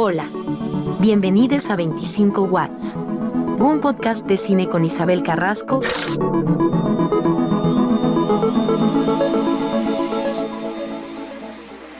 Hola, bienvenidos a 25 Watts, un podcast de cine con Isabel Carrasco.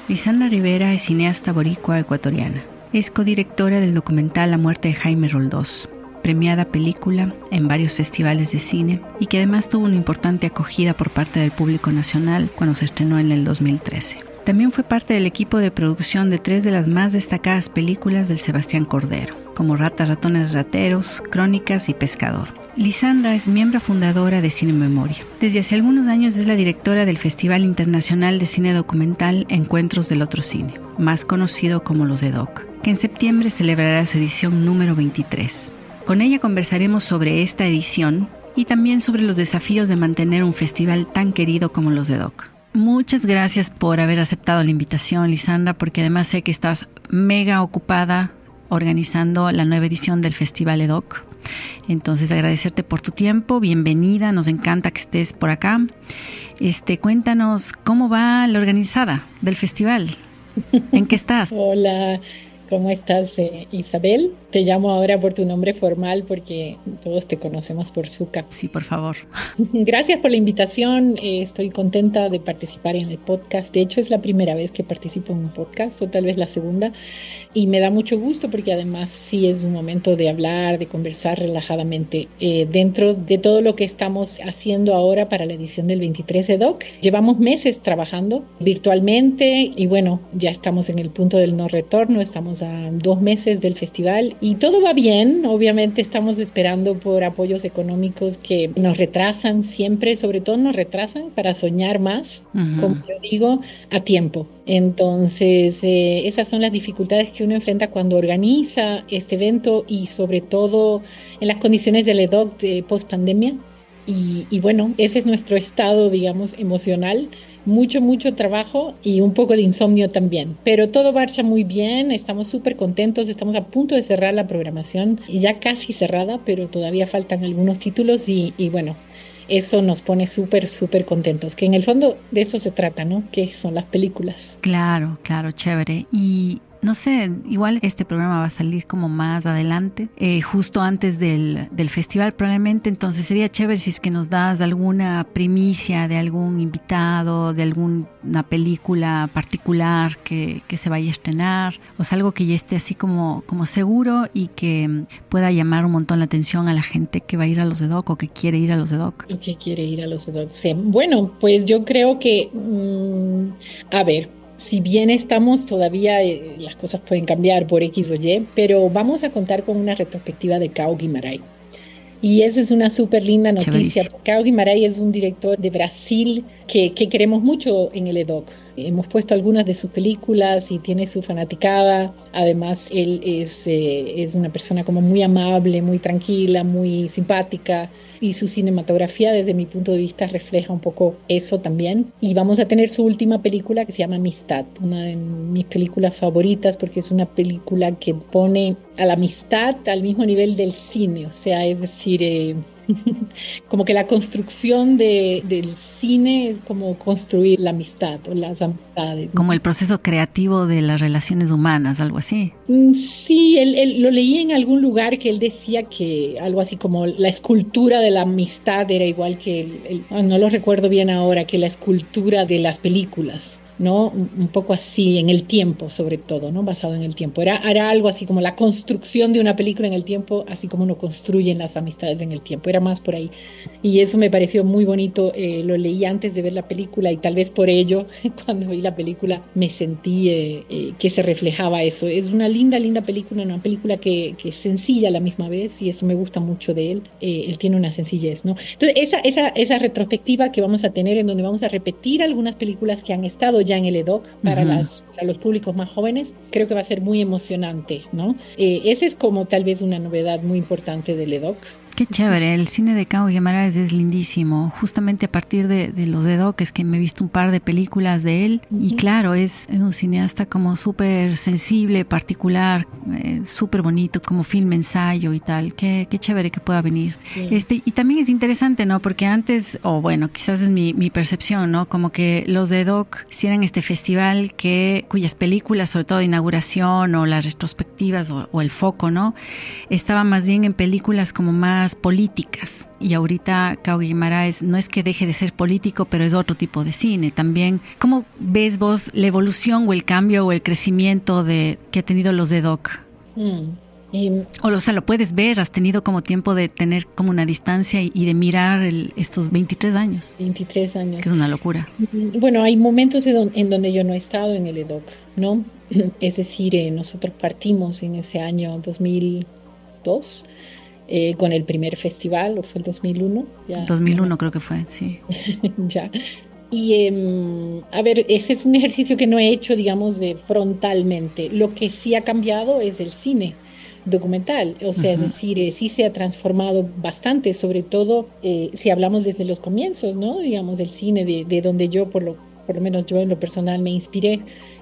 Lisandra Rivera es cineasta boricua ecuatoriana. Es codirectora del documental La muerte de Jaime Roldós, premiada película en varios festivales de cine y que además tuvo una importante acogida por parte del público nacional cuando se estrenó en el 2013. También fue parte del equipo de producción de 3 de las más destacadas películas del Sebastián Cordero, como Ratas, Ratones, Rateros, Crónicas y Pescador. Lisandra es miembro fundadora de Cine Memoria. Desde hace algunos años es la directora del Festival Internacional de Cine Documental Encuentros del Otro Cine, más conocido como los EDOC, que en septiembre celebrará su edición número 23. Con ella conversaremos sobre esta edición y también sobre los desafíos de mantener un festival tan querido como los EDOC. Muchas gracias por haber aceptado la invitación, Lisandra, porque además sé que estás mega ocupada organizando la nueva edición del Festival EDOC. Entonces, agradecerte por tu tiempo, bienvenida, nos encanta que estés por acá. Cuéntanos cómo va la organizada del festival, ¿en qué estás? Hola, ¿cómo estás, Isabel? Te llamo ahora por tu nombre formal porque todos te conocemos por Zucca. Sí, por favor. Gracias por la invitación, estoy contenta de participar en el podcast. De hecho, es la primera vez que participo en un podcast, o tal vez la segunda, y me da mucho gusto porque además sí es un momento de hablar, de conversar relajadamente. Dentro de todo lo que estamos haciendo ahora para la edición del 23 EDOC, llevamos meses trabajando virtualmente y bueno, ya estamos en el punto del no retorno, estamos a 2 meses del festival y todo va bien. Obviamente estamos esperando por apoyos económicos que nos retrasan siempre, sobre todo nos retrasan para soñar más, como yo digo, a tiempo. Entonces, esas son las dificultades que uno enfrenta cuando organiza este evento y sobre todo en las condiciones del EDOC de post-pandemia. Y bueno, ese es nuestro estado, digamos, emocional. Mucho trabajo y un poco de insomnio también, pero todo marcha muy bien, estamos súper contentos, estamos a punto de cerrar la programación, ya casi cerrada, pero todavía faltan algunos títulos y bueno, eso nos pone súper contentos, que en el fondo de eso se trata, ¿no? Que son las películas. Claro, chévere. Y no sé, igual este programa va a salir como más adelante, justo antes del festival probablemente, entonces sería chévere si es que nos das alguna primicia de algún invitado, de alguna película particular que se vaya a estrenar, o sea, algo que ya esté así como seguro y que pueda llamar un montón la atención a la gente que va a ir a los EDOC o que quiere ir a los EDOC. Que quiere ir a los EDOC, sí. Bueno, pues yo creo que, a ver, si bien estamos todavía, las cosas pueden cambiar por X o Y, pero vamos a contar con una retrospectiva de Cao Guimarães. Y esa es una súper linda noticia. Cao Guimarães es un director de Brasil que queremos mucho en el EDOC. Hemos puesto algunas de sus películas y tiene su fanaticada. Además, él es una persona como muy amable, muy tranquila, muy simpática. Y su cinematografía, desde mi punto de vista, refleja un poco eso también. Y vamos a tener su última película que se llama Amistad, una de mis películas favoritas porque es una película que pone a la amistad al mismo nivel del cine. O sea, es decir, como que la construcción del cine es como construir la amistad o las amistades, ¿no? Como el proceso creativo de las relaciones humanas, algo así. Sí, él lo leí en algún lugar que él decía que algo así como la escultura de la amistad era igual que no lo recuerdo bien ahora, que la escultura de las películas, ¿no? Un poco así, en el tiempo sobre todo, ¿no? Basado en el tiempo. Era algo así como la construcción de una película en el tiempo, así como uno construye las amistades en el tiempo. Era más por ahí. Y eso me pareció muy bonito. Lo leí antes de ver la película y tal vez por ello, cuando vi la película, me sentí que se reflejaba eso. Es una linda película, una película que es sencilla a la misma vez y eso me gusta mucho de él. Él tiene una sencillez, ¿no? Entonces, esa retrospectiva que vamos a tener en donde vamos a repetir algunas películas que han estado ya en el EDOC para los públicos más jóvenes, creo que va a ser muy emocionante, ¿no? Esa es como tal vez una novedad muy importante del EDOC. Qué chévere, el cine de Cao Guimarães es lindísimo. Justamente a partir de los EDOC es que me he visto un par de películas de él y claro, es un cineasta como súper sensible, particular, súper bonito, como film ensayo y tal. Qué chévere que pueda venir. Sí. Y también es interesante, ¿no? Porque antes, o bueno, quizás es mi percepción, ¿no? Como que los EDOC hicieran este festival que cuyas películas, sobre todo de inauguración o las retrospectivas o el foco, ¿no? Estaba más bien en películas como más políticas. Y ahorita Cao Guimarães no es que deje de ser político, pero es otro tipo de cine. También, ¿cómo ves vos la evolución o el cambio o el crecimiento que ha tenido los de Doc? O sea, lo puedes ver, has tenido como tiempo de tener como una distancia y de mirar estos 23 años. 23 años. Que es una locura. Bueno, hay momentos en donde yo no he estado en el EDOC, ¿no? Es decir, nosotros partimos en ese año 2002 con el primer festival, o fue el 2001. 2001 creo que fue, sí. Ya. Y a ver, ese es un ejercicio que no he hecho, digamos, frontalmente. Lo que sí ha cambiado es el cine documental, o sea, es decir, sí se ha transformado bastante, sobre todo si hablamos desde los comienzos, ¿no? Digamos, el cine de donde yo, por lo menos yo en lo personal me inspiré,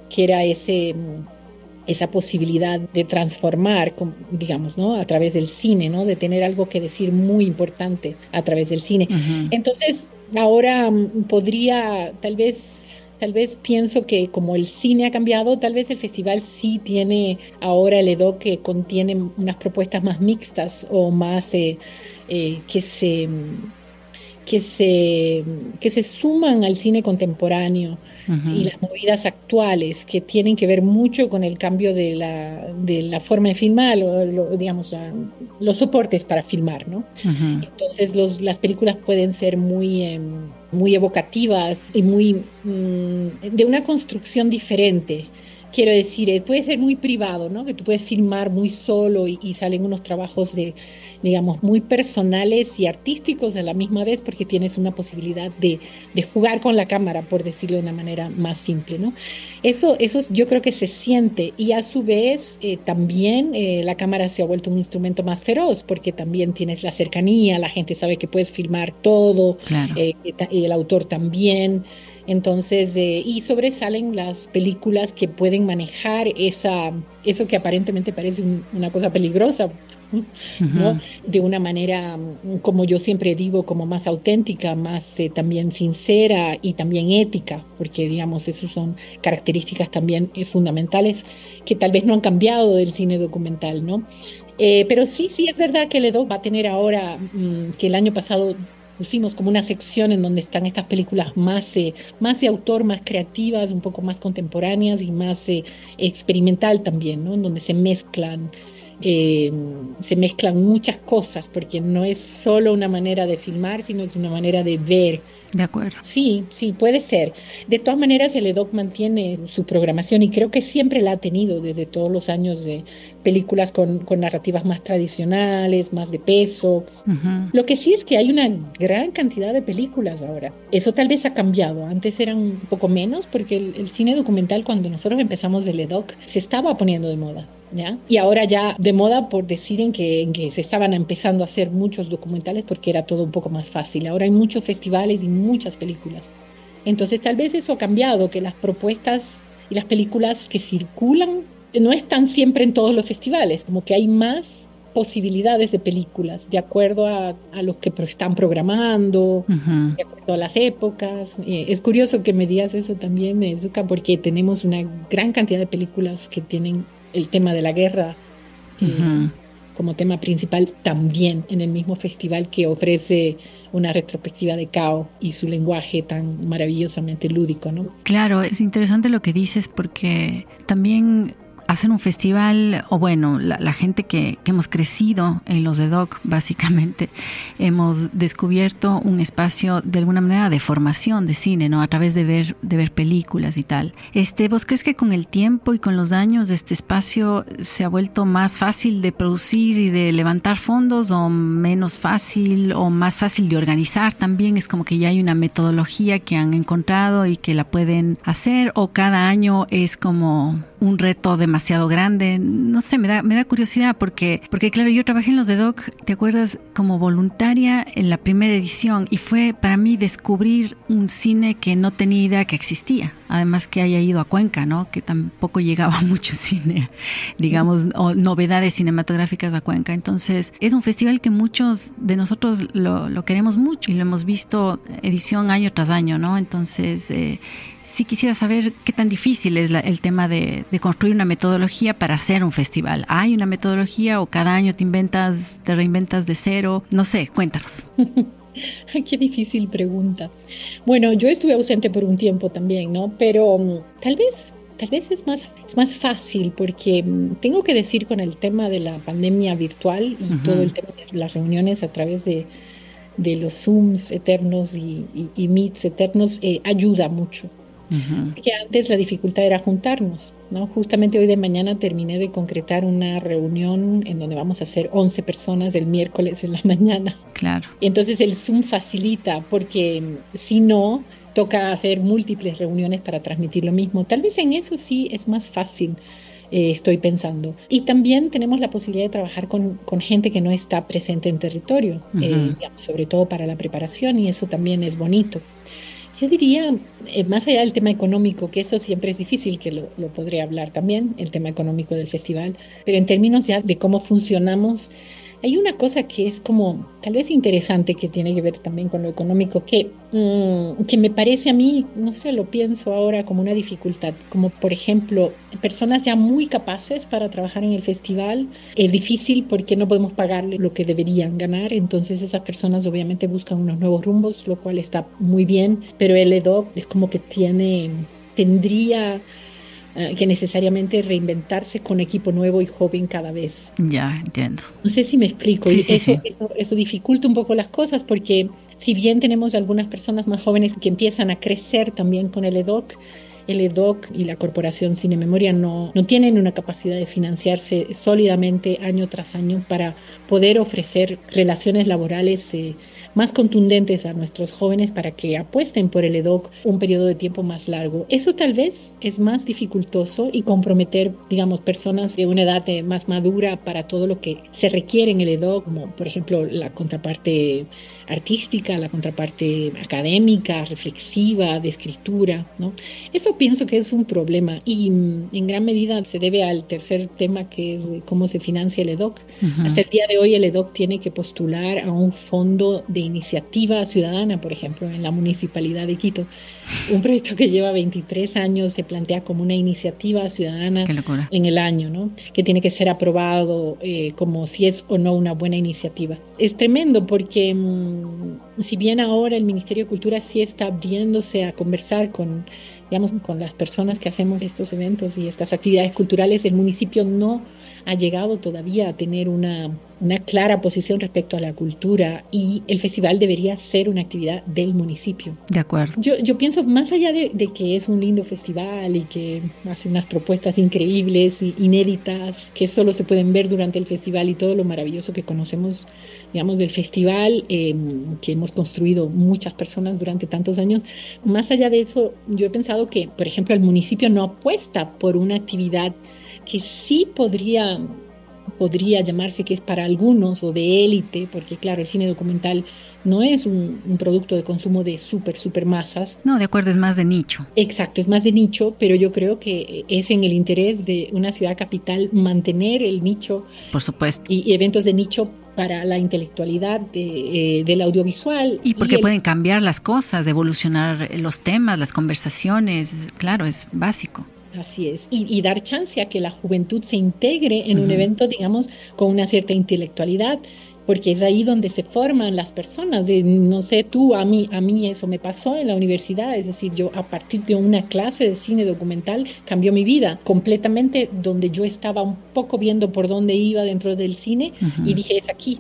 que era esa posibilidad de transformar, digamos, ¿no? A través del cine, ¿no? De tener algo que decir muy importante a través del cine. Entonces, ahora podría, tal vez pienso que como el cine ha cambiado, tal vez el festival sí tiene ahora el EDOC que contiene unas propuestas más mixtas o más que se suman al cine contemporáneo y las movidas actuales que tienen que ver mucho con el cambio de la forma de filmar, digamos, los soportes para filmar, ¿no? Entonces las películas pueden ser muy, muy evocativas y muy de una construcción diferente. Quiero decir, puede ser muy privado, ¿no? Que tú puedes filmar muy solo y salen unos trabajos digamos, muy personales y artísticos a la misma vez porque tienes una posibilidad de jugar con la cámara, por decirlo de una manera más simple, ¿no? Eso yo creo que se siente y a su vez también la cámara se ha vuelto un instrumento más feroz porque también tienes la cercanía, la gente sabe que puedes filmar todo, claro. Y el autor también. Entonces, y sobresalen las películas que pueden manejar eso que aparentemente parece una cosa peligrosa, ¿no? De una manera, como yo siempre digo, como más auténtica, más también sincera y también ética, porque digamos, esas son características también fundamentales que tal vez no han cambiado del cine documental, ¿no? Pero sí es verdad que el EDOC va a tener ahora, que el año pasado pusimos como una sección en donde están estas películas más de autor, más creativas, un poco más contemporáneas y más experimental también, ¿no? En donde se mezclan muchas cosas, porque no es solo una manera de filmar, sino es una manera de ver. De acuerdo. Sí, puede ser. De todas maneras, el EDOC mantiene su programación y creo que siempre la ha tenido desde todos los años de películas con narrativas más tradicionales, más de peso. Lo que sí es que hay una gran cantidad de películas ahora. Eso tal vez ha cambiado. Antes eran un poco menos porque el cine documental, cuando nosotros empezamos el EDOC, se estaba poniendo de moda, ¿ya? Y ahora ya de moda por decir en que se estaban empezando a hacer muchos documentales porque era todo un poco más fácil. Ahora hay muchos festivales y muchas películas. Entonces tal vez eso ha cambiado, que las propuestas y las películas que circulan no están siempre en todos los festivales, como que hay más posibilidades de películas de acuerdo a lo que están programando, de acuerdo a las épocas. Es curioso que me digas eso también, Zuka, porque tenemos una gran cantidad de películas que tienen el tema de la guerra como tema principal también en el mismo festival que ofrece una retrospectiva de Cao y su lenguaje tan maravillosamente lúdico, ¿no? Claro, es interesante lo que dices porque también hacen un festival, o bueno, la gente que hemos crecido en los EDOC, básicamente, hemos descubierto un espacio de alguna manera de formación de cine, ¿no? A través de ver películas y tal. ¿Vos crees que con el tiempo y con los años este espacio se ha vuelto más fácil de producir y de levantar fondos o menos fácil o más fácil de organizar también? Es como que ya hay una metodología que han encontrado y que la pueden hacer, o cada año es como un reto demasiado grande. No sé, me da curiosidad porque claro, yo trabajé en los EDOC, ¿te acuerdas? Como voluntaria en la primera edición y fue para mí descubrir un cine que no tenía idea que existía. Además que haya ido a Cuenca, ¿no? Que tampoco llegaba mucho cine, digamos, o novedades cinematográficas a Cuenca. Entonces, es un festival que muchos de nosotros lo queremos mucho y lo hemos visto edición año tras año, ¿no? Entonces, sí quisiera saber qué tan difícil es el tema de construir una metodología para hacer un festival. ¿Hay una metodología o cada año te reinventas de cero? No sé, cuéntanos. Qué difícil pregunta. Bueno, yo estuve ausente por un tiempo también, ¿no? Pero tal vez es más fácil porque tengo que decir con el tema de la pandemia virtual y todo el tema de las reuniones a través de los Zooms eternos y Meets eternos, ayuda mucho. Porque antes la dificultad era juntarnos, ¿no? Justamente hoy de mañana terminé de concretar una reunión en donde vamos a ser 11 personas el miércoles en la mañana. Claro. Entonces el Zoom facilita porque si no, toca hacer múltiples reuniones para transmitir lo mismo. Tal vez en eso sí es más fácil, estoy pensando. Y también tenemos la posibilidad de trabajar con gente que no está presente en territorio, digamos, sobre todo para la preparación, y eso también es bonito. Yo diría, más allá del tema económico, que eso siempre es difícil, que lo podré hablar también, el tema económico del festival, pero en términos ya de cómo funcionamos, hay una cosa que es como tal vez interesante que tiene que ver también con lo económico, que me parece a mí, no sé, lo pienso ahora como una dificultad, como por ejemplo, personas ya muy capaces para trabajar en el festival, es difícil porque no podemos pagarle lo que deberían ganar, entonces esas personas obviamente buscan unos nuevos rumbos, lo cual está muy bien, pero el EDOC es como que tendría que necesariamente reinventarse con equipo nuevo y joven cada vez. Ya, entiendo. No sé si me explico. Sí, Y sí, sí. eso dificulta un poco las cosas porque si bien tenemos algunas personas más jóvenes que empiezan a crecer también con el EDOC y la Corporación Cine Memoria no tienen una capacidad de financiarse sólidamente año tras año para poder ofrecer relaciones laborales más contundentes a nuestros jóvenes para que apuesten por el EDOC un periodo de tiempo más largo. Eso tal vez es más dificultoso y comprometer, digamos, personas de una edad más madura para todo lo que se requiere en el EDOC, como por ejemplo la contraparte artística, la contraparte académica, reflexiva, de escritura, ¿no? Eso pienso que es un problema y en gran medida se debe al tercer tema, que es cómo se financia el EDOC. Hasta el día de hoy el EDOC tiene que postular a un fondo de iniciativa ciudadana, por ejemplo, en la Municipalidad de Quito. Un proyecto que lleva 23 años se plantea como una iniciativa ciudadana. Qué locura. En el año, ¿no? Que tiene que ser aprobado como si es o no una buena iniciativa. Es tremendo porque si bien ahora el Ministerio de Cultura sí está abriéndose a conversar digamos, con las personas que hacemos estos eventos y estas actividades culturales, el municipio no ha llegado todavía a tener una clara posición respecto a la cultura, y el festival debería ser una actividad del municipio. De acuerdo. Yo pienso, más allá de que es un lindo festival y que hace unas propuestas increíbles e inéditas que solo se pueden ver durante el festival, y todo lo maravilloso que conocemos, digamos, del festival, que hemos construido muchas personas durante tantos años, más allá de eso, yo he pensado que, por ejemplo, el municipio no apuesta por una actividad que sí podría llamarse que es para algunos o de élite, porque claro, el cine documental no es un producto de consumo de super masas. No, de acuerdo, es más de nicho. Exacto, es más de nicho, pero yo creo que es en el interés de una ciudad capital mantener el nicho. Por supuesto. Y eventos de nicho para la intelectualidad del audiovisual. Y porque pueden cambiar las cosas, evolucionar los temas, las conversaciones, claro, es básico. Así es, y dar chance a que la juventud se integre en un evento, digamos, con una cierta intelectualidad, porque es ahí donde se forman las personas. No sé, a mí eso me pasó en la universidad, es decir, yo a partir de una clase de cine documental cambió mi vida completamente, donde yo estaba un poco viendo por dónde iba dentro del cine y dije, es aquí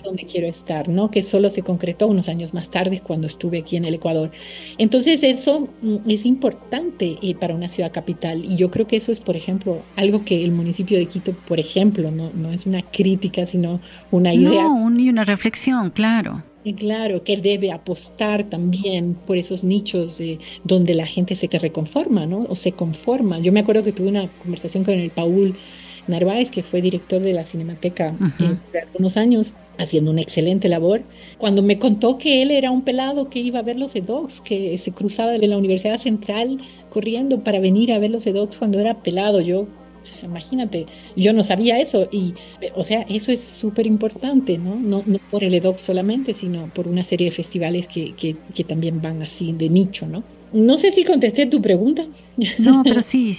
donde quiero estar, ¿no? Que solo se concretó unos años más tarde cuando estuve aquí en el Ecuador. Entonces eso es importante para una ciudad capital, y yo creo que eso es, por ejemplo, algo que el municipio de Quito, por ejemplo, no es una crítica, sino una idea. No, y una reflexión, claro. Y claro, que debe apostar también por esos nichos donde la gente se reconforma, ¿no? O se conforma. Yo me acuerdo que tuve una conversación con el Paul Narváez, que fue director de la Cinemateca por algunos años, haciendo una excelente labor, cuando me contó que él era un pelado que iba a ver los EDOCs, que se cruzaba de la Universidad Central corriendo para venir a ver los EDOCs cuando era pelado. Imagínate, yo no sabía eso, y o sea, eso es súper importante, ¿no? No por el EDOC solamente, sino por una serie de festivales que también van así de nicho, ¿no? No sé si contesté tu pregunta. No, pero sí.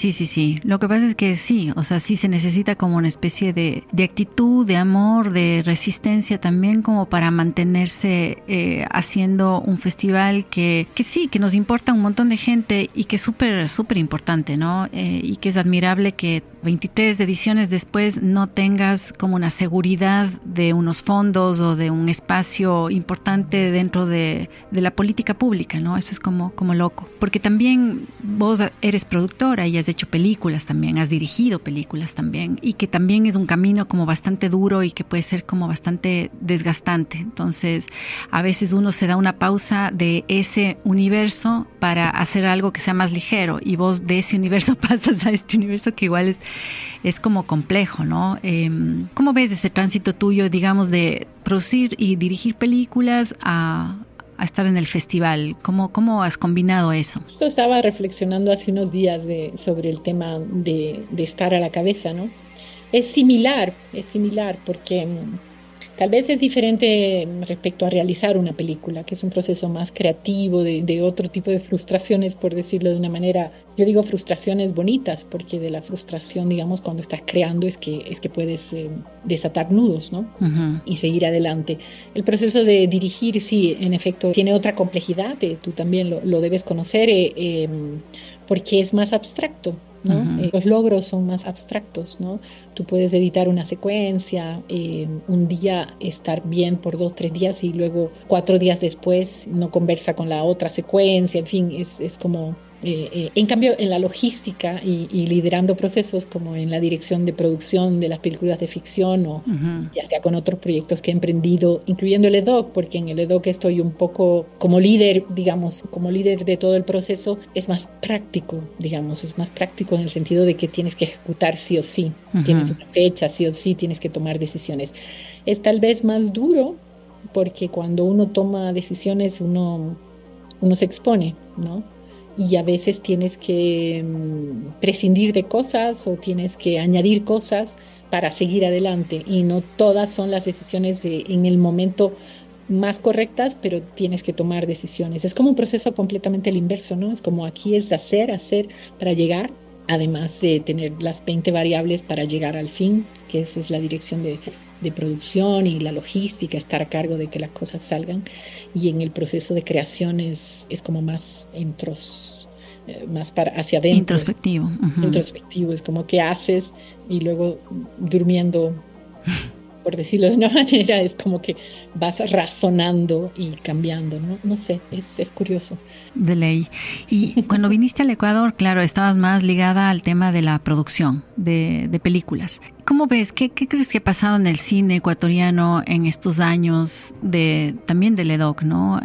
Lo que pasa es que sí, o sea, sí se necesita como una especie de actitud, de amor, de resistencia también como para mantenerse haciendo un festival que sí, que nos importa un montón de gente y que es súper importante, ¿no? Y que es admirable que 23 ediciones después no tengas como una seguridad de unos fondos o de un espacio importante dentro de la política pública, ¿no? Eso es como loco. Porque también vos eres productora y has hecho películas también, has dirigido películas también, y que también es un camino como bastante duro y que puede ser como bastante desgastante. Entonces, a veces uno se da una pausa de ese universo para hacer algo que sea más ligero, y vos de ese universo pasas a este universo que igual es como complejo, ¿no? ¿Cómo ves ese tránsito tuyo, digamos, de producir y dirigir películas a estar en el festival? ¿Cómo has combinado eso? Justo estaba reflexionando hace unos días sobre el tema de estar a la cabeza, ¿no? Es similar porque tal vez es diferente respecto a realizar una película, que es un proceso más creativo, de otro tipo de frustraciones, por decirlo de una manera. Yo digo frustraciones bonitas, porque de la frustración, digamos, cuando estás creando es que puedes desatar nudos, ¿no? Uh-huh. Y seguir adelante. El proceso de dirigir, sí, en efecto, tiene otra complejidad, tú también lo debes conocer, porque es más abstracto, ¿no? Uh-huh. Los logros son más abstractos, ¿no? Tú puedes editar una secuencia, un día estar bien por 2, 3 días y luego 4 días después no conversa con la otra secuencia, en fin, es como... en cambio, en la logística y liderando procesos como en la dirección de producción de las películas de ficción o Uh-huh. ya sea con otros proyectos que he emprendido, incluyendo el EDOC, porque en el EDOC estoy un poco como líder, digamos, como líder de todo el proceso, es más práctico, digamos, es más práctico en el sentido de que tienes que ejecutar sí o sí, tienes Uh-huh. una fecha, sí o sí, tienes que tomar decisiones. Es tal vez más duro porque cuando uno toma decisiones, uno se expone, ¿no? Y a veces tienes que prescindir de cosas o tienes que añadir cosas para seguir adelante. Y no todas son las decisiones en el momento más correctas, pero tienes que tomar decisiones. Es como un proceso completamente al inverso, ¿no? Es como aquí es hacer para llegar, además de tener las 20 variables para llegar al fin, que esa es la dirección de producción y la logística, estar a cargo de que las cosas salgan. Y en el proceso de creación es como más más para hacia adentro, Introspectivo. Uh-huh. introspectivo, es como que haces y luego durmiendo, por decirlo de una manera, es como que vas razonando y cambiando, ¿no? No sé, es curioso. De ley. Y cuando viniste al Ecuador, claro, estabas más ligada al tema de la producción de películas. ¿Cómo ves? ¿Qué crees que ha pasado en el cine ecuatoriano en estos años también del EDOC, ¿no?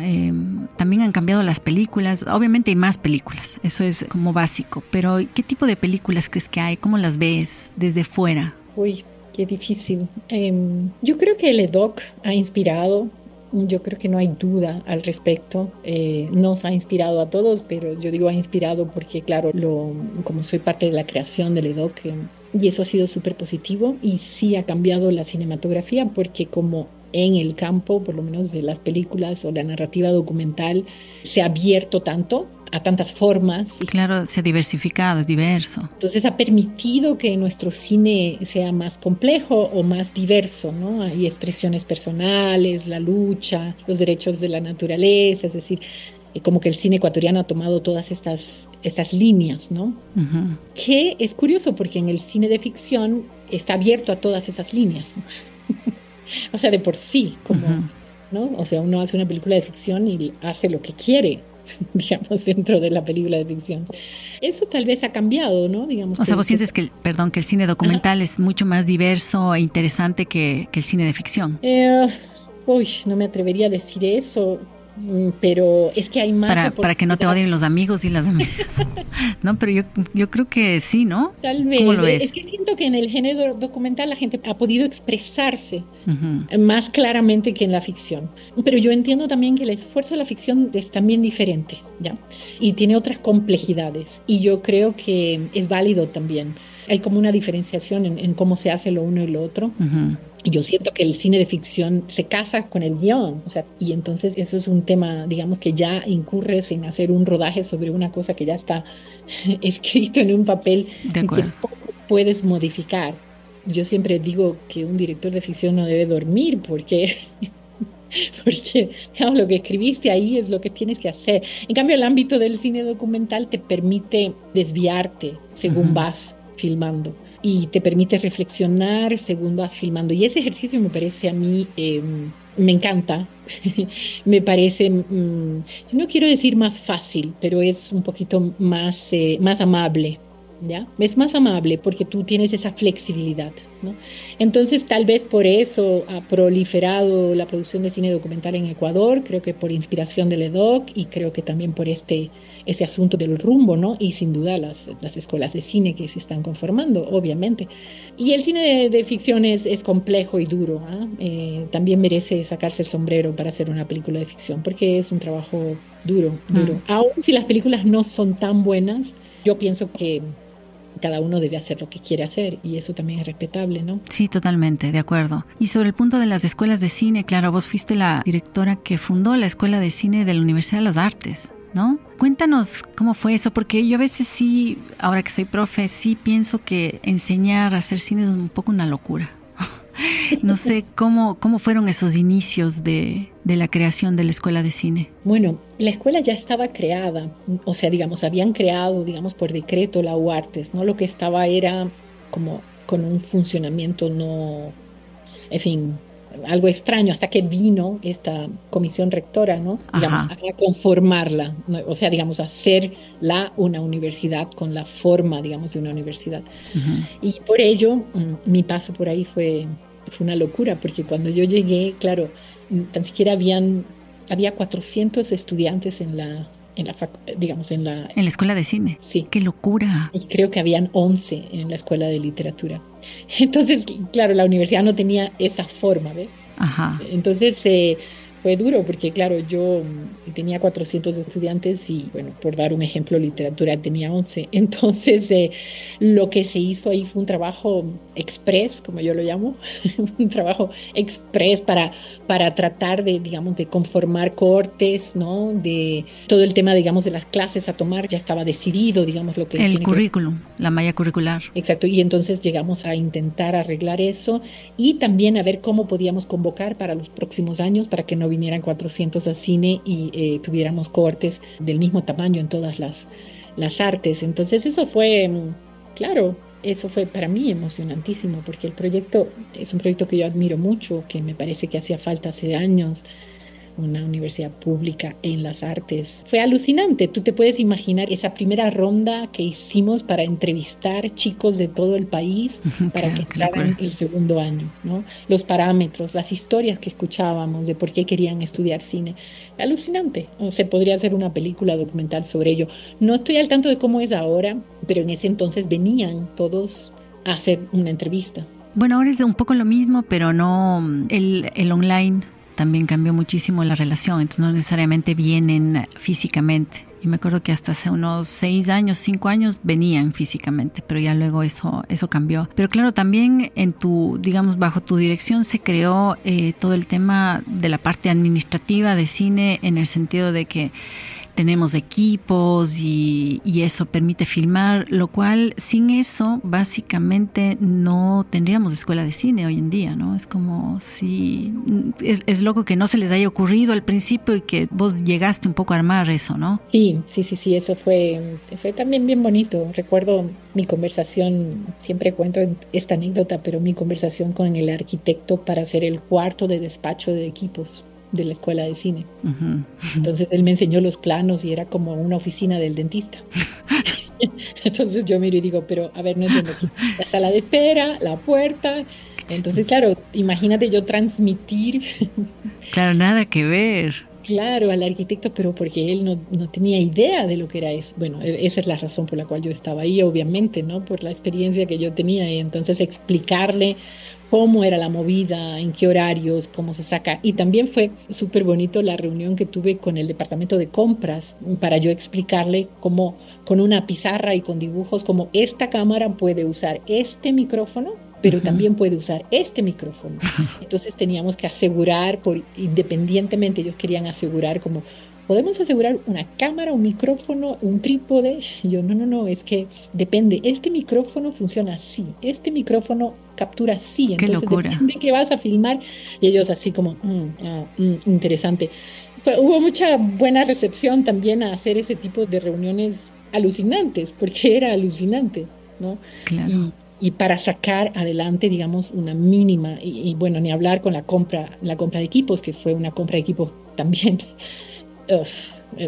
También han cambiado las películas. Obviamente hay más películas, eso es como básico. Pero ¿qué tipo de películas crees que hay? ¿Cómo las ves desde fuera? Uy, qué difícil. Yo creo que el EDOC ha inspirado. Yo creo que no hay duda al respecto. Nos ha inspirado a todos, pero yo digo ha inspirado porque, claro, como soy parte de la creación del EDOC, y eso ha sido súper positivo y sí ha cambiado la cinematografía porque como en el campo, por lo menos de las películas o la narrativa documental, se ha abierto tanto a tantas formas. Claro, se ha diversificado, es diverso. Entonces ha permitido que nuestro cine sea más complejo o más diverso, ¿no? Hay expresiones personales, la lucha, los derechos de la naturaleza, es decir, como que el cine ecuatoriano ha tomado todas estas líneas, ¿no? Uh-huh. Que es curioso porque en el cine de ficción está abierto a todas esas líneas, ¿no? O sea, de por sí, como, Uh-huh. ¿no? O sea, uno hace una película de ficción y hace lo que quiere, digamos, dentro de la película de ficción. Eso tal vez ha cambiado, ¿no? Digamos O sea, vos que sientes que el cine documental es mucho más diverso e interesante que el cine de ficción. uy, no me atrevería a decir eso, pero es que hay más Para que no te oportunidad. odien los amigos y las amigas. No, pero yo creo que sí, ¿no? Tal ¿Cómo vez. lo Es ves? que siento que en el género documental la gente ha podido expresarse Uh-huh. más claramente que en la ficción. Pero yo entiendo también que el esfuerzo de la ficción es también diferente, ¿ya? Y tiene otras complejidades. Y yo creo que es válido también. Hay como una diferenciación en cómo se hace lo uno y lo otro. Uh-huh. Yo siento que el cine de ficción se casa con el guión, o sea, y entonces eso es un tema, digamos, que ya incurres en hacer un rodaje sobre una cosa que ya está escrito en un papel De y que acuerdo. poco puedes modificar. Yo siempre digo que un director de ficción no debe dormir porque, porque digamos, lo que escribiste ahí es lo que tienes que hacer. En cambio, el ámbito del cine documental te permite desviarte según Ujú. vas filmando y te permite reflexionar según vas filmando. Y ese ejercicio me parece a mí, me encanta, me parece, yo no quiero decir más fácil, pero es un poquito más, más amable. ¿Ya? Es más amable porque tú tienes esa flexibilidad, ¿no? Entonces, tal vez por eso ha proliferado la producción de cine documental en Ecuador, creo que por inspiración del EDOC y creo que también por este asunto del rumbo, ¿no? Y sin duda las escuelas de cine que se están conformando, obviamente. Y el cine de ficción es complejo y duro, ¿ah? También merece sacarse el sombrero para hacer una película de ficción, porque es un trabajo duro, Mm. duro. Aún si las películas no son tan buenas, yo pienso que cada uno debe hacer lo que quiere hacer y eso también es respetable, ¿no? Sí, totalmente, de acuerdo. Y sobre el punto de las escuelas de cine, claro, vos fuiste la directora que fundó la Escuela de Cine de la Universidad de las Artes, ¿no? Cuéntanos cómo fue eso, porque yo a veces sí, ahora que soy profe, sí pienso que enseñar a hacer cine es un poco una locura. No sé cómo fueron esos inicios de la creación de la Escuela de Cine. Bueno, la escuela ya estaba creada, o sea, digamos, habían creado, digamos, por decreto la UARTES, ¿no? Lo que estaba era como con un funcionamiento no, en fin, algo extraño, hasta que vino esta comisión rectora, ¿no? Digamos, Ajá. a conformarla, ¿no? O sea, digamos, hacerla una universidad con la forma, digamos, de una universidad. Uh-huh. Y por ello, mi paso por ahí fue una locura, porque cuando yo llegué, claro, tan siquiera había 400 estudiantes digamos, En la Escuela de Cine. sí, ¡Qué locura! y creo que habían 11 en la escuela de literatura. Entonces, claro, la universidad no tenía esa forma, ¿ves? Ajá. Entonces, fue duro porque, claro, yo tenía 400 estudiantes y, bueno, por dar un ejemplo, literatura tenía 11. Entonces, lo que se hizo ahí fue un trabajo express, como yo lo llamo, un trabajo express para tratar de, digamos, de conformar cohortes, ¿no? De todo el tema, digamos, de las clases a tomar, ya estaba decidido, digamos, lo que El tiene que ver. currículum, la malla curricular. Exacto, y entonces llegamos a intentar arreglar eso y también a ver cómo podíamos convocar para los próximos años para que no vinieran 400 al cine y tuviéramos cohortes del mismo tamaño en todas las artes. Entonces eso fue, claro, eso fue para mí emocionantísimo porque el proyecto es un proyecto que yo admiro mucho, que me parece que hacía falta hace años una universidad pública en las artes. Fue alucinante. Tú te puedes imaginar esa primera ronda que hicimos para entrevistar chicos de todo el país para que Claro, qué entraran locura. el segundo año, ¿no? Los parámetros, las historias que escuchábamos de por qué querían estudiar cine. Alucinante. O se podría hacer una película documental sobre ello. No estoy al tanto de cómo es ahora, pero en ese entonces venían todos a hacer una entrevista. Bueno, ahora es un poco lo mismo, pero no el online también cambió muchísimo la relación, entonces no necesariamente vienen físicamente. Y me acuerdo que hasta hace unos 6 años, 5 años venían físicamente, pero ya luego eso cambió. Pero claro, también digamos, bajo tu dirección se creó todo el tema de la parte administrativa de cine en el sentido de que tenemos equipos y eso permite filmar, lo cual sin eso básicamente no tendríamos escuela de cine hoy en día, ¿no? Es como si es loco que no se les haya ocurrido al principio y que vos llegaste un poco a armar eso, ¿no? Sí, sí, sí, sí, eso fue también bien bonito. Recuerdo mi conversación, siempre cuento esta anécdota, pero mi conversación con el arquitecto para hacer el cuarto de despacho de equipos de la escuela de cine. Uh-huh. Entonces él me enseñó los planos y era como una oficina del dentista. Entonces yo miro y digo, pero a ver, no entiendo aquí. La sala de espera, la puerta. Qué Entonces, chistoso. claro, imagínate yo transmitir. Claro, nada que ver. Claro, al arquitecto, pero porque él no tenía idea de lo que era eso. Bueno, esa es la razón por la cual yo estaba ahí, obviamente, ¿no? Por la experiencia que yo tenía. Y entonces explicarle cómo era la movida, en qué horarios, cómo se saca. Y también fue súper bonito la reunión que tuve con el departamento de compras para yo explicarle cómo con una pizarra y con dibujos, cómo esta cámara puede usar este micrófono, pero también puede usar este micrófono. Entonces teníamos que asegurar, independientemente, ellos querían asegurar como, ¿podemos asegurar una cámara, un micrófono, un trípode? Y yo, no, es que depende, este micrófono funciona así, este micrófono captura así, Qué entonces locura. depende qué vas a filmar. Y ellos así como, interesante. Hubo mucha buena recepción también a hacer ese tipo de reuniones alucinantes, porque era alucinante, ¿no? Claro. Y para sacar adelante, digamos, una mínima, y bueno, ni hablar con la compra de equipos, que fue una compra de equipos también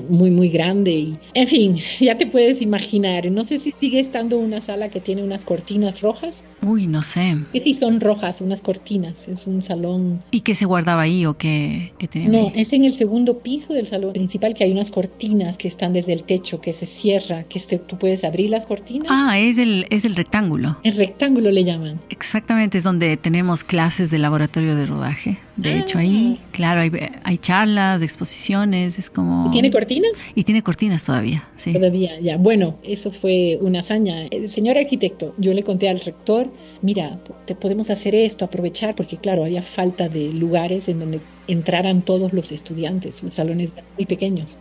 muy, muy grande. Y, en fin, ya te puedes imaginar, no sé si sigue estando una sala que tiene unas cortinas rojas. Uy, no sé. Que sí, son rojas, unas cortinas, es un salón. ¿Y qué se guardaba ahí o qué tenían No, ahí? es en el segundo piso del salón principal que hay unas cortinas que están desde el techo, que se cierra, tú puedes abrir las cortinas. Ah, es el rectángulo. El rectángulo le llaman. Exactamente, es donde tenemos clases de laboratorio de rodaje. De hecho, ahí, claro, hay charlas, exposiciones, es como... ¿Y tiene cortinas? Y tiene cortinas todavía, sí. Todavía, ya. Bueno, eso fue una hazaña. El señor arquitecto, yo le conté al rector, mira, te podemos hacer esto, aprovechar, porque claro, había falta de lugares en donde entraran todos los estudiantes, los salones eran muy pequeños.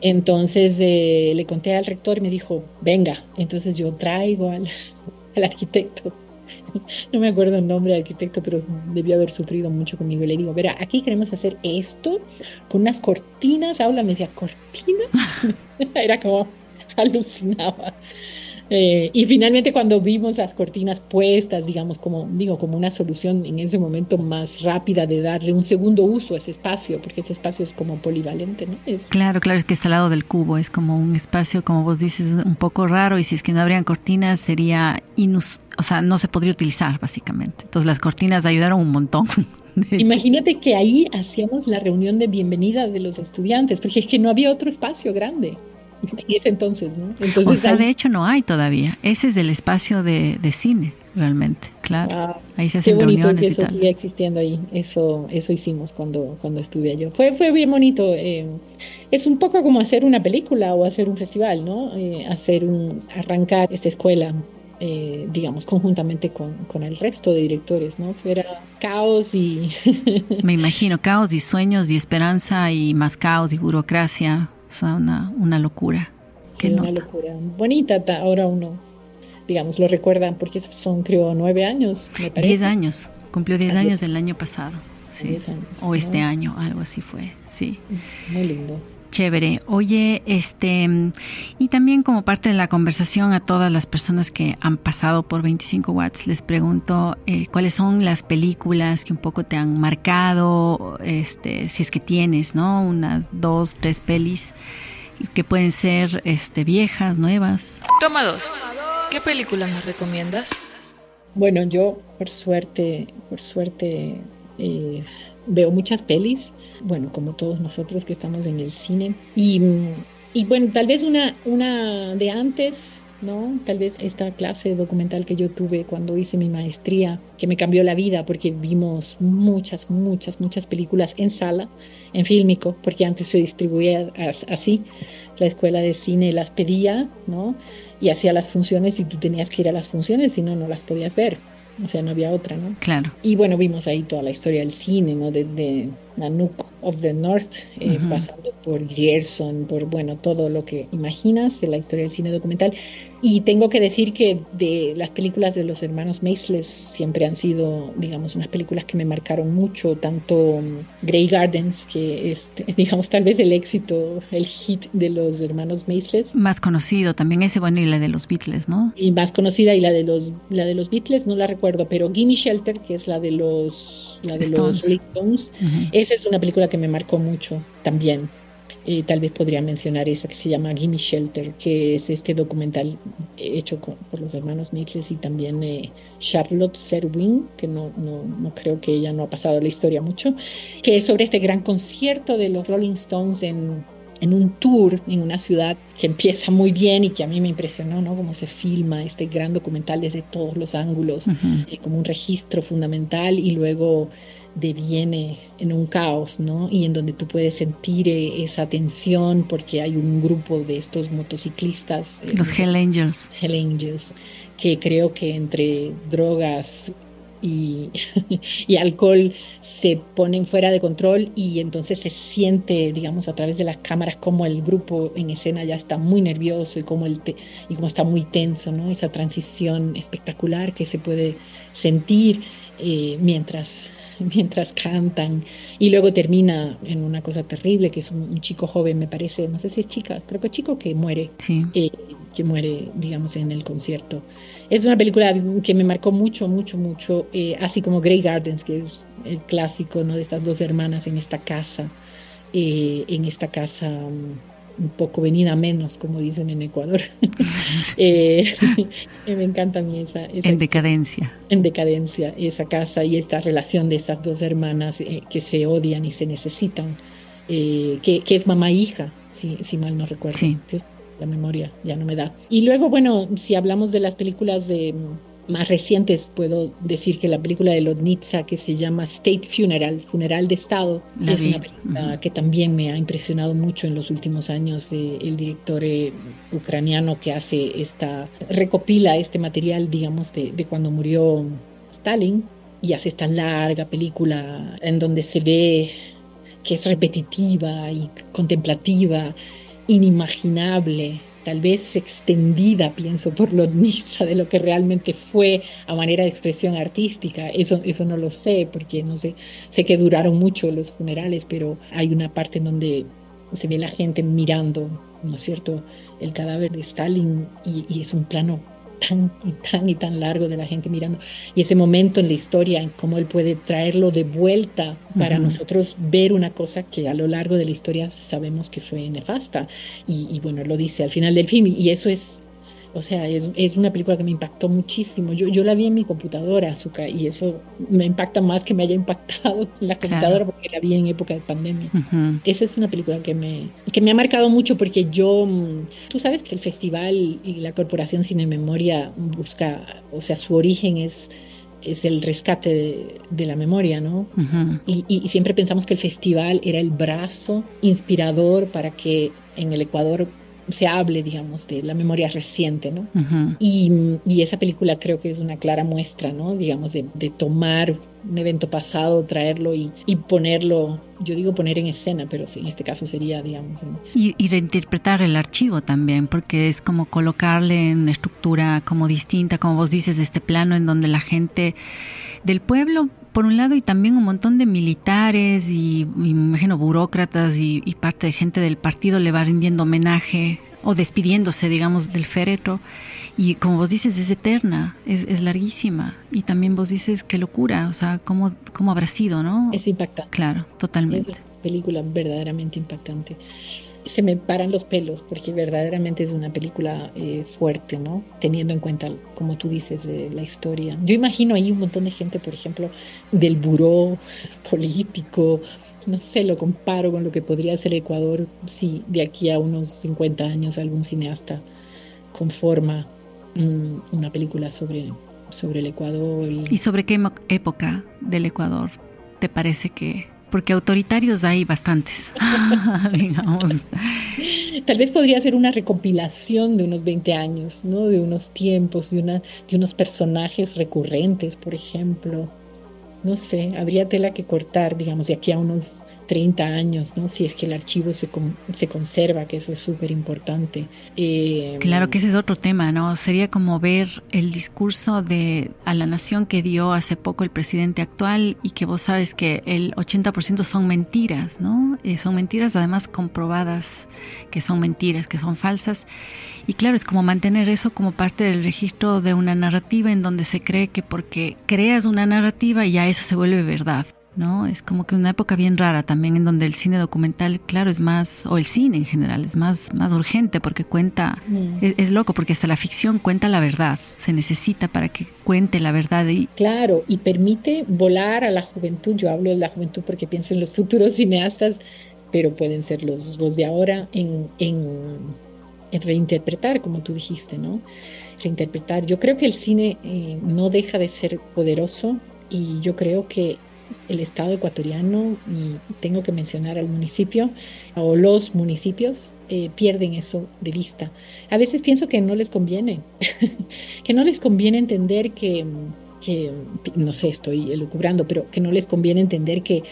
Entonces le conté al rector y me dijo, venga, entonces yo traigo al arquitecto. No me acuerdo el nombre del arquitecto, pero debió haber sufrido mucho conmigo. Y le digo, verá, aquí queremos hacer esto con unas cortinas. Aula me decía, ¿cortinas? Era como alucinaba. Y finalmente cuando vimos las cortinas puestas, digamos, como una solución en ese momento más rápida de darle un segundo uso a ese espacio, porque ese espacio es como polivalente, ¿no? Claro, es que está al lado del cubo, es como un espacio, como vos dices, un poco raro, y si es que no habrían cortinas sería o sea, no se podría utilizar básicamente. Entonces las cortinas ayudaron un montón. Imagínate que ahí hacíamos la reunión de bienvenida de los estudiantes, porque es que no había otro espacio grande. En ese entonces, ¿no? Entonces, o sea, de hecho no hay todavía. Ese es del espacio de cine, realmente, claro. Ahí se hacen reuniones que y eso tal. sigue existiendo ahí. Eso hicimos cuando estuve allá. Fue bien bonito. Es un poco como hacer una película o hacer un festival, ¿no? Arrancar esta escuela, digamos, conjuntamente con el resto de directores, ¿no? Fuera caos y... Me imagino, caos y sueños y esperanza y más caos y burocracia. O sea, una locura. Sí, una locura. Bonita, ahora uno, digamos, lo recuerdan porque son, creo, 9 años, me parece. 10 años. Cumplió 10 años el año pasado. Sí. 10 años. O este año, algo así fue. Sí. Muy lindo. Chévere. Oye, y también como parte de la conversación a todas las personas que han pasado por 25 watts, les pregunto cuáles son las películas que un poco te han marcado, si es que tienes, ¿no? Unas 2, 3 pelis que pueden ser viejas, nuevas. Toma 2. ¿Qué película nos recomiendas? Bueno, yo por suerte, veo muchas pelis, bueno, como todos nosotros que estamos en el cine. Y bueno, tal vez una de antes, ¿no? Tal vez esta clase documental que yo tuve cuando hice mi maestría, que me cambió la vida porque vimos muchas películas en sala, en Fílmico, porque antes se distribuía así. La escuela de cine las pedía, ¿no? Y hacía las funciones y tú tenías que ir a las funciones, si no, no las podías ver. O sea, no había otra, ¿no? Claro. Y bueno, vimos ahí toda la historia del cine, ¿no? Desde Nanook of the North, pasando por Grierson, por, bueno, todo lo que imaginas de la historia del cine documental. Y tengo que decir que de las películas de los hermanos Maysles siempre han sido, digamos, unas películas que me marcaron mucho, tanto Grey Gardens, que es, digamos, tal vez el éxito, el hit de los hermanos Maysles. Más conocido también ese, bueno, y la de los Beatles, ¿no? Y más conocida, y la de los Beatles no la recuerdo, pero Gimme Shelter, que es la de los Rolling Stones, esa es una película que me marcó mucho también. Tal vez podría mencionar esa que se llama Gimme Shelter, que es este documental hecho por los hermanos Maysles y también Charlotte Serwin, que no creo que ella no ha pasado la historia mucho, que es sobre este gran concierto de los Rolling Stones en un tour en una ciudad que empieza muy bien y que a mí me impresionó, ¿no? Cómo se filma este gran documental desde todos los ángulos, como un registro fundamental, y luego deviene en un caos, ¿no? Y en donde tú puedes sentir esa tensión porque hay un grupo de estos motociclistas, Los Hell Angels. Hell Angels, que creo que entre drogas y, y alcohol se ponen fuera de control y entonces se siente, digamos, a través de las cámaras como el grupo en escena ya está muy nervioso y y como está muy tenso, ¿no? Esa transición espectacular que se puede sentir mientras cantan y luego termina en una cosa terrible que es un chico joven, me parece, no sé si es chica, creo que es chico Sí. que muere, digamos, en el concierto. Es una película que me marcó mucho, mucho, mucho, así como Grey Gardens, que es el clásico, ¿no? De estas dos hermanas en esta casa un poco venida menos, como dicen en Ecuador. Eh, Me encanta a mí esa En decadencia. en decadencia, esa casa y esta relación de estas dos hermanas que se odian y se necesitan, que es mamá e hija, si mal no recuerdo. Sí. Entonces, la memoria ya no me da. Y luego, bueno, si hablamos de las películas más recientes, puedo decir que la película de Lotnitsa que se llama State Funeral, Funeral de Estado, La es vi. una película que también me ha impresionado mucho en los últimos años. El director ucraniano que recopila este material, digamos, de cuando murió Stalin y hace esta larga película en donde se ve que es repetitiva y contemplativa, inimaginable, tal vez extendida, pienso, por lo Nitsa de lo que realmente fue a manera de expresión artística. Eso no lo sé, porque no sé, sé que duraron mucho los funerales, pero hay una parte en donde se ve la gente mirando, ¿no es cierto?, el cadáver de Stalin y es un plano y tan largo de la gente mirando. Y ese momento en la historia, en cómo él puede traerlo de vuelta para nosotros ver una cosa que a lo largo de la historia sabemos que fue nefasta. Y bueno, lo dice al final del film. Y eso es, o sea, es una película que me impactó muchísimo. Yo la vi en mi computadora, Azúcar, y eso me impacta más que me haya impactado en la computadora porque la vi en época de pandemia. Esa es una película que me ha marcado mucho porque tú sabes que el festival y la Corporación Cine Memoria busca, o sea, su origen es el rescate de la memoria, ¿no? Y siempre pensamos que el festival era el brazo inspirador para que en el Ecuador se hable, digamos, de la memoria reciente, ¿no? Y esa película creo que es una clara muestra, ¿no? Digamos, de tomar un evento pasado, traerlo y ponerlo, yo digo poner en escena, pero sí, en este caso sería, digamos. Y reinterpretar el archivo también, porque es como colocarle en una estructura como distinta, como vos dices, de este plano en donde la gente del pueblo, por un lado, y también un montón de militares y me imagino burócratas y parte de gente del partido le va rindiendo homenaje o despidiéndose, digamos, del féretro. Y como vos dices, es eterna, es larguísima. Y también vos dices, qué locura, o sea, cómo habrá sido, ¿no? Es impactante. Claro, totalmente. Es una película verdaderamente impactante. Se me paran los pelos porque verdaderamente es una película fuerte, ¿no? Teniendo en cuenta, como tú dices, la historia. Yo imagino ahí un montón de gente, por ejemplo, del buró político. No sé, lo comparo con lo que podría ser Ecuador si de aquí a unos 50 años algún cineasta conforma una película sobre el Ecuador. ¿Y sobre qué época del Ecuador te parece que...? Porque autoritarios hay bastantes, digamos. Tal vez podría ser una recopilación de unos 20 años, ¿no? De unos tiempos, de unos personajes recurrentes, por ejemplo. No sé, habría tela que cortar, digamos, de aquí a unos 30 años, ¿no? Si es que el archivo se conserva, que eso es súper importante. Claro que ese es otro tema, ¿no? Sería como ver el discurso a la nación que dio hace poco el presidente actual y que vos sabes que el 80% son mentiras, ¿no? Son mentiras además comprobadas que son mentiras, que son falsas. Y claro, es como mantener eso como parte del registro de una narrativa en donde se cree que porque creas una narrativa ya eso se vuelve verdad, ¿no? Es como que una época bien rara también en donde el cine documental, claro, es más, o el cine en general, es más urgente porque cuenta, es loco porque hasta la ficción cuenta la verdad, se necesita para que cuente la verdad. Claro, y permite volar a la juventud, yo hablo de la juventud porque pienso en los futuros cineastas, pero pueden ser los de ahora en reinterpretar, como tú dijiste, ¿no? Reinterpretar. Yo creo que el cine no deja de ser poderoso y yo creo que el Estado ecuatoriano, y tengo que mencionar al municipio o los municipios, pierden eso de vista. A veces pienso que no les conviene, que no les conviene entender que, no sé, estoy elucubrando, pero que no les conviene entender que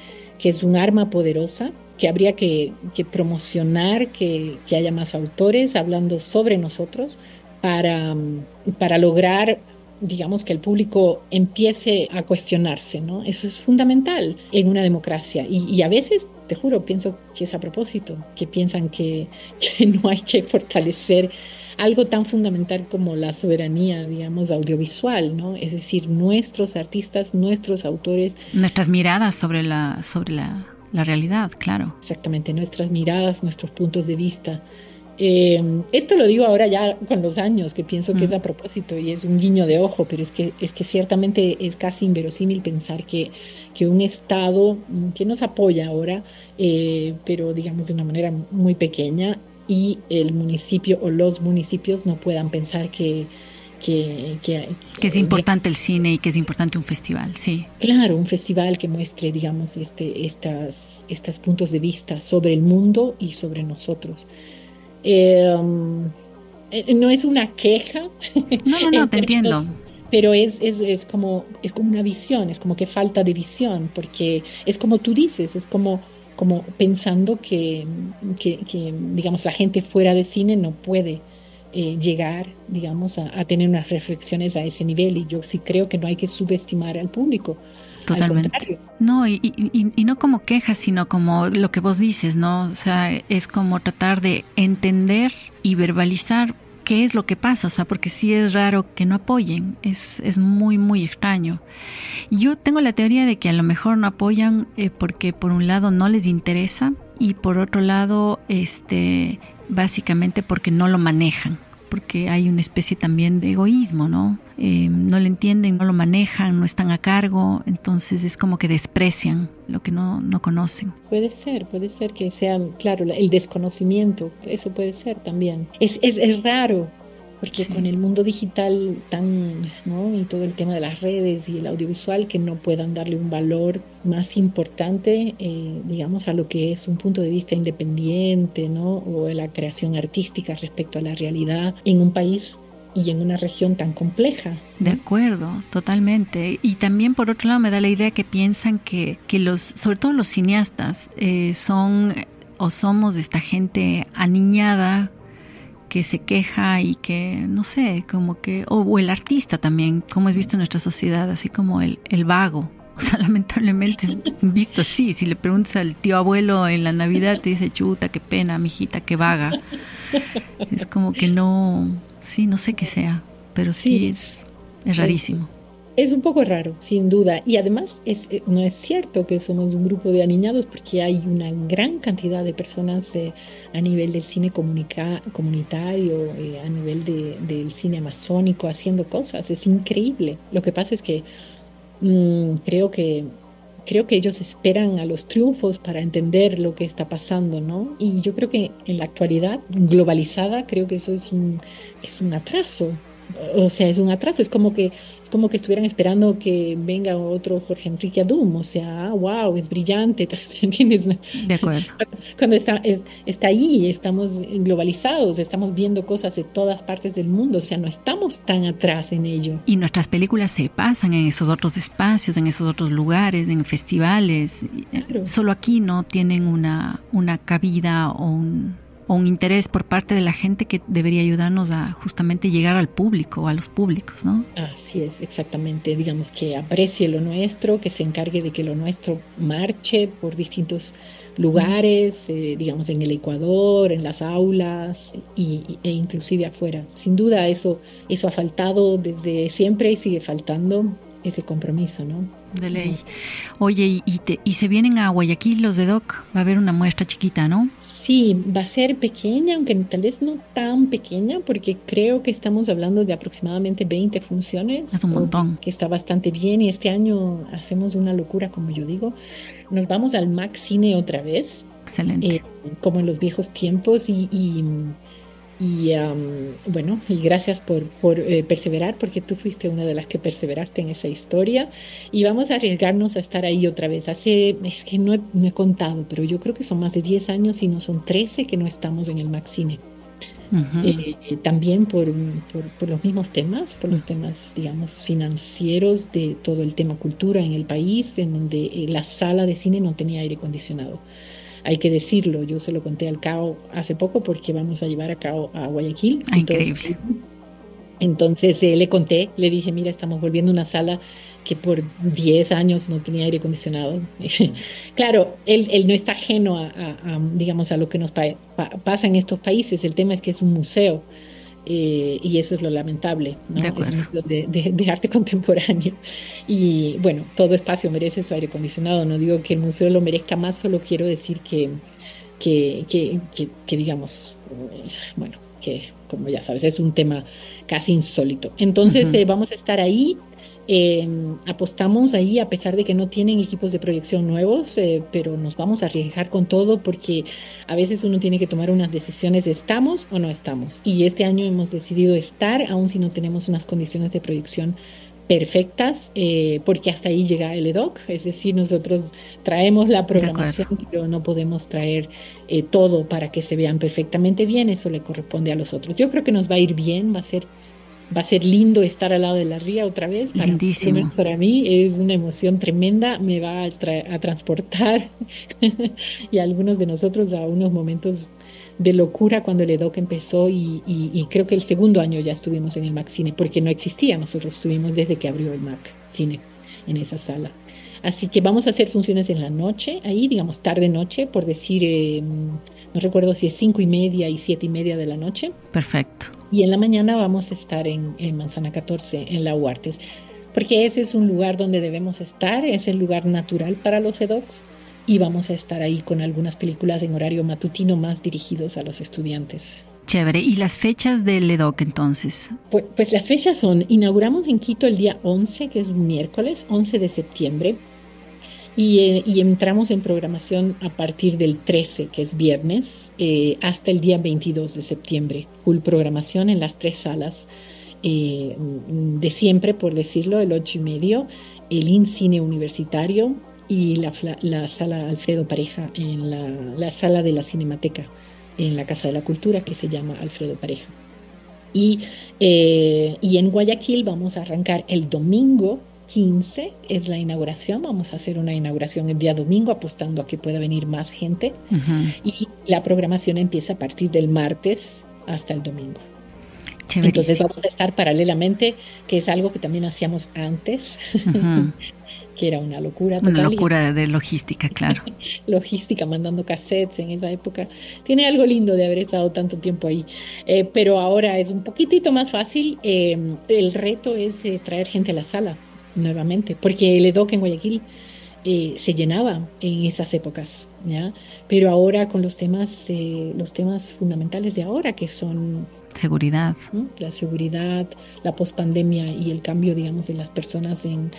es un arma poderosa, que habría que promocionar, que haya más autores hablando sobre nosotros para lograr, digamos, que el público empiece a cuestionarse, ¿no? Eso es fundamental en una democracia. Y a veces, te juro, pienso que es a propósito, que piensan que no hay que fortalecer algo tan fundamental como la soberanía, digamos, audiovisual, ¿no? Es decir, nuestros artistas, nuestros autores. Nuestras miradas sobre la realidad, claro. Exactamente, nuestras miradas, nuestros puntos de vista. Esto lo digo ahora ya con los años, que pienso que es a propósito y es un guiño de ojo, pero es que ciertamente es casi inverosímil pensar que un Estado que nos apoya ahora, pero digamos de una manera muy pequeña, y el municipio o los municipios no puedan pensar que es importante el cine y que es importante un festival, sí. Claro, un festival que muestre, digamos, estas puntos de vista sobre el mundo y sobre nosotros. No es una queja. No, te entiendo. Pero es como una visión, es como que falta de visión, porque es como tú dices, es como pensando que, digamos, la gente fuera de cine no puede llegar, digamos, a tener unas reflexiones a ese nivel. Y yo sí creo que no hay que subestimar al público. Totalmente. No, y no como queja, sino como lo que vos dices, ¿no? O sea, es como tratar de entender y verbalizar qué es lo que pasa, o sea, porque sí es raro que no apoyen, es muy, muy extraño. Yo tengo la teoría de que a lo mejor no apoyan porque por un lado no les interesa y por otro lado, básicamente porque no lo manejan, porque hay una especie también de egoísmo, ¿no? No lo entienden, no lo manejan, no están a cargo, entonces es como que desprecian lo que no conocen. Puede ser que sea, claro, el desconocimiento, eso puede ser también. Es raro, porque sí, con el mundo digital ¿no? Y todo el tema de las redes y el audiovisual, que no puedan darle un valor más importante, digamos, a lo que es un punto de vista independiente, ¿no? O la creación artística respecto a la realidad en un país y en una región tan compleja, ¿no? De acuerdo, totalmente. Y también por otro lado me da la idea que piensan que sobre todo los cineastas, son o somos esta gente aniñada que se queja y que, no sé, como que, o el artista también, como es visto en nuestra sociedad, así como el vago. O sea, lamentablemente es visto así. Si le preguntas al tío abuelo en la Navidad, te dice, chuta, qué pena, mijita, qué vaga. Es como que no, sí, no sé qué sea, pero sí es rarísimo. Es un poco raro, sin duda. Y además no es cierto que somos un grupo de aniñados, porque hay una gran cantidad de personas a nivel del cine comunitario, a nivel del cine amazónico, haciendo cosas. Es increíble. Lo que pasa es que creo que ellos esperan a los triunfos para entender lo que está pasando, ¿no? Y yo creo que en la actualidad globalizada, creo que eso es un atraso. O sea, es un atraso, es como que estuvieran esperando que venga otro Jorge Enrique Adum, o sea, wow, es brillante, ¿entiendes? De acuerdo. Cuando está ahí, estamos globalizados, estamos viendo cosas de todas partes del mundo, o sea, no estamos tan atrás en ello. Y nuestras películas se pasan en esos otros espacios, en esos otros lugares, en festivales. Claro. Solo aquí no tienen una cabida o un interés por parte de la gente que debería ayudarnos a justamente llegar al público o a los públicos, ¿no? Así es, exactamente. Digamos, que aprecie lo nuestro, que se encargue de que lo nuestro marche por distintos lugares, digamos, en el Ecuador, en las aulas e inclusive afuera. Sin duda eso ha faltado desde siempre y sigue faltando, ese compromiso, ¿no? De ley. Oye, y se vienen a Guayaquil los de Doc, va a haber una muestra chiquita, ¿no? Sí, va a ser pequeña, aunque tal vez no tan pequeña, porque creo que estamos hablando de aproximadamente 20 funciones. Es un montón. Que está bastante bien, y este año hacemos una locura, como yo digo. Nos vamos al Max Cine otra vez. Excelente. Como en los viejos tiempos, y Y bueno, y gracias por perseverar, porque tú fuiste una de las que perseveraste en esa historia. Y vamos a arriesgarnos a estar ahí otra vez. Es que no he contado, pero yo creo que son más de 10 años y no son 13 que no estamos en el Max Cine. Ujú. También por los mismos temas, por los temas, digamos, financieros de todo el tema cultura en el país, en donde la sala de cine no tenía aire acondicionado. Hay que decirlo, yo se lo conté al CAO hace poco porque vamos a llevar a CAO a Guayaquil, Ah, si todo sale increíble. bien. Entonces le conté, le dije, mira, estamos volviendo a una sala que por 10 años no tenía aire acondicionado. Claro, él no está ajeno digamos, a lo que nos pasa en estos países. El tema es que es un museo y eso es lo lamentable, De ¿no? Es un acuerdo. museo de arte contemporáneo. Y bueno, todo espacio merece su aire acondicionado. No digo que el museo lo merezca más, solo quiero decir que digamos, bueno, que como ya sabes, es un tema casi insólito. Entonces, Ujú. vamos a estar ahí. eh, Apostamos ahí a pesar de que no tienen equipos de proyección nuevos, pero nos vamos a arriesgar con todo porque a veces uno tiene que tomar unas decisiones de estamos o no estamos. Y este año hemos decidido estar, aun si no tenemos unas condiciones de proyección perfectas, porque hasta ahí llega el EDOC, es decir, nosotros traemos la De acuerdo. programación, pero no podemos traer todo para que se vean perfectamente bien, eso le corresponde a los otros. Yo creo que nos va a ir bien, va a ser lindo estar al lado de la ría otra vez, por lo menos Lindísimo. para mí es una emoción tremenda, me va a transportar y a algunos de nosotros a unos momentos de locura cuando el EDOC empezó y creo que el segundo año ya estuvimos en el Mac Cine, porque no existía, nosotros estuvimos desde que abrió el Mac Cine en esa sala. Así que vamos a hacer funciones en la noche, ahí, digamos, tarde-noche, por decir, no recuerdo si es 5:30 y 7:30 de la noche. Perfecto. Y en la mañana vamos a estar en Manzana 14, en la Huartes, porque ese es un lugar donde debemos estar, es el lugar natural para los EDOCs y vamos a estar ahí con algunas películas en horario matutino más dirigidos a los estudiantes. Chévere. ¿Y las fechas del EDOC entonces? Pues las fechas son, inauguramos en Quito el día 11, que es un miércoles, 11 de septiembre, y entramos en programación a partir del 13, que es viernes, hasta el día 22 de septiembre. Full programación en las tres salas de siempre, por decirlo, el 8:30, el INCINE Universitario y la sala Alfredo Pareja, en la sala de la Cinemateca, en la Casa de la Cultura, que se llama Alfredo Pareja. Y en Guayaquil vamos a arrancar el domingo 15, es la inauguración. Vamos a hacer una inauguración el día domingo, apostando a que pueda venir más gente. Ujú. Y la programación empieza a partir del martes hasta el domingo. Entonces Chéverísimo. vamos a estar paralelamente, que es algo que también hacíamos antes, Ujú. que era una locura Una total. Y locura de logística, claro. logística, mandando cassettes en esa época. Tiene algo lindo de haber estado tanto tiempo ahí. Pero ahora es un poquitito más fácil. El reto es traer gente a la sala nuevamente, porque el EDOC en Guayaquil se llenaba en esas épocas, ¿ya? Pero ahora con los temas fundamentales de ahora, que son, Seguridad. ¿no?, la seguridad, la pospandemia y el cambio, digamos, de las personas en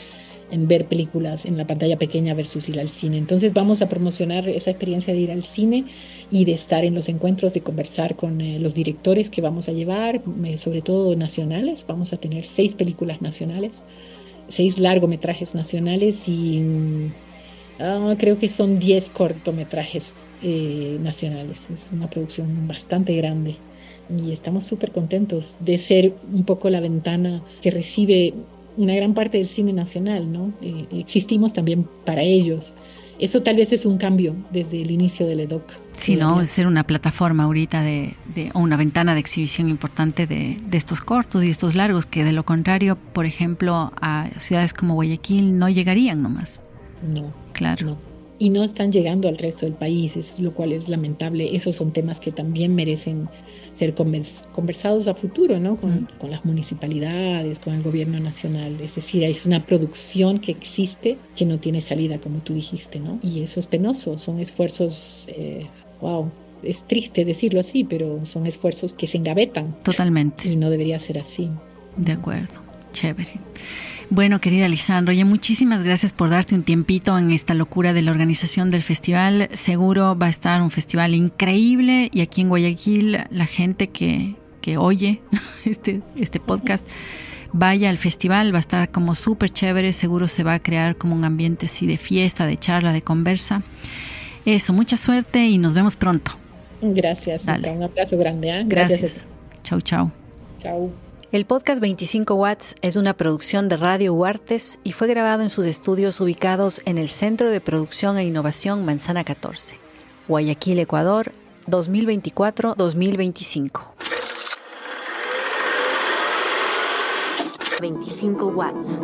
ver películas en la pantalla pequeña versus ir al cine. Entonces vamos a promocionar esa experiencia de ir al cine y de estar en los encuentros, de conversar con los directores que vamos a llevar, sobre todo nacionales. Vamos a tener 6 películas nacionales, 6 largometrajes nacionales y creo que son 10 cortometrajes nacionales. Es una producción bastante grande. Y estamos súper contentos de ser un poco la ventana que recibe una gran parte del cine nacional, ¿no? Existimos también para ellos. Eso tal vez es un cambio desde el inicio del EDOC. Sí, ¿no? Todavía. Ser una plataforma ahorita o una ventana de exhibición importante de estos cortos y estos largos, que de lo contrario, por ejemplo, a ciudades como Guayaquil no llegarían nomás. No, Claro. no. Y no están llegando al resto del país, lo cual es lamentable. Esos son temas que también merecen ser conversados a futuro, ¿no? Con las municipalidades, con el gobierno nacional. Es decir, es una producción que existe que no tiene salida, como tú dijiste, ¿no? Y eso es penoso, son esfuerzos, wow, es triste decirlo así, pero son esfuerzos que se engavetan Totalmente. y no debería ser así. De acuerdo. Chévere. Bueno, querida Lisandro, ya muchísimas gracias por darte un tiempito en esta locura de la organización del festival. Seguro va a estar un festival increíble y aquí en Guayaquil la gente que oye este podcast vaya al festival, va a estar como súper chévere, seguro se va a crear como un ambiente así de fiesta, de charla, de conversa. Eso, mucha suerte y nos vemos pronto. Gracias, Dale. Un abrazo grande. ¿eh? Gracias. Chau, chau. Chau. El podcast 25 Watts es una producción de Radio Huartes y fue grabado en sus estudios ubicados en el Centro de Producción e Innovación Manzana 14, Guayaquil, Ecuador, 2024-2025. 25 Watts.